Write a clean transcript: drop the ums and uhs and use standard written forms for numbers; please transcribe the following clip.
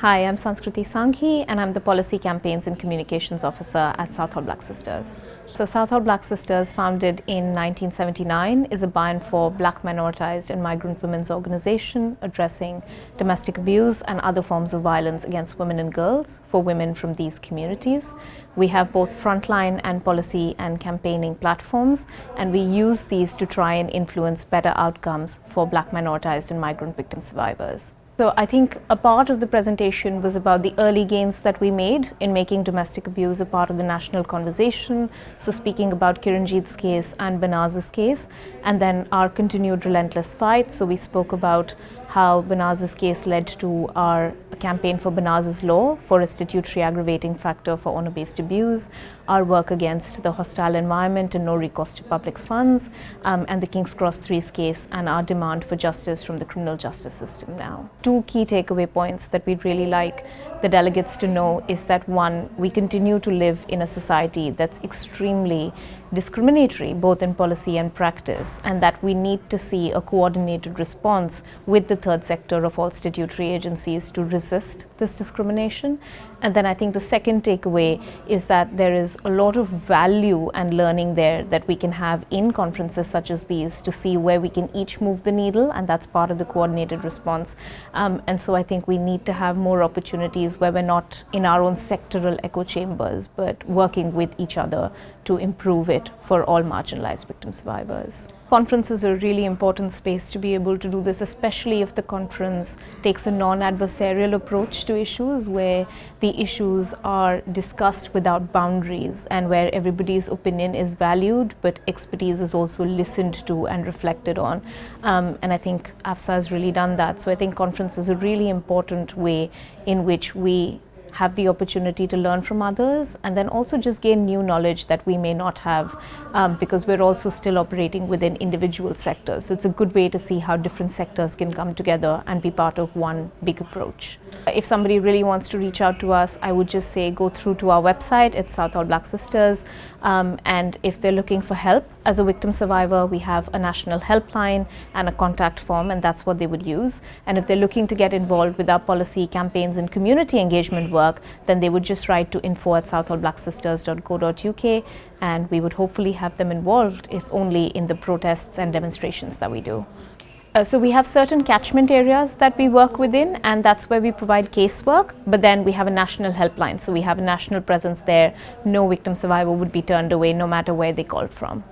Hi, I'm Sanskriti Sanghi and I'm the Policy Campaigns and Communications Officer at Southall Black Sisters. So Southall Black Sisters, founded in 1979, is a by and for Black minoritized and migrant women's organization addressing domestic abuse and other forms of violence against women and girls for women from these communities. We have both frontline and policy and campaigning platforms, and we use these to try and influence better outcomes for Black minoritized and migrant victim survivors. So I think a part of the presentation was about the early gains that we made in making domestic abuse a part of the national conversation. So speaking about Kiranjit's case and Banaz's case, and then our continued relentless fight. So we spoke about how Banaz's case led to our campaign for Banaz's law for a statutory aggravating factor for honor-based abuse, our work against the hostile environment and no recourse to public funds, and the King's Cross 3's case and our demand for justice from the criminal justice system now. Two key takeaway points that we'd really like the delegates to know is that, one, we continue to live in a society that's extremely discriminatory, both in policy and practice, and that we need to see a coordinated response with the third sector of all statutory agencies to resist this discrimination. And then I think the second takeaway is that there is a lot of value and learning there that we can have in conferences such as these to see where we can each move the needle, and that's part of the coordinated response. And so I think we need to have more opportunities where we're not in our own sectoral echo chambers, but working with each other to improve it for all marginalized victim survivors. Conferences are a really important space to be able to do this, especially if the conference takes a non-adversarial approach to issues, where the issues are discussed without boundaries and where everybody's opinion is valued, but expertise is also listened to and reflected on. And I think AFSA has really done that. So I think conference is a really important way in which we have the opportunity to learn from others, and then also just gain new knowledge that we may not have, because we're also still operating within individual sectors. So it's a good way to see how different sectors can come together and be part of one big approach. If somebody really wants to reach out to us, I would just say go through to our website at Southall Black Sisters, and if they're looking for help as a victim survivor, we have a national helpline and a contact form, and that's what they would use. And if they're looking to get involved with our policy, campaigns and community engagement work, then they would just write to info@southallblacksisters.co.uk, and we would hopefully have them involved, if only in the protests and demonstrations that we do. So we have certain catchment areas that we work within, and that's where we provide casework, but then we have a national helpline, so we have a national presence there. No victim survivor would be turned away, no matter where they called from.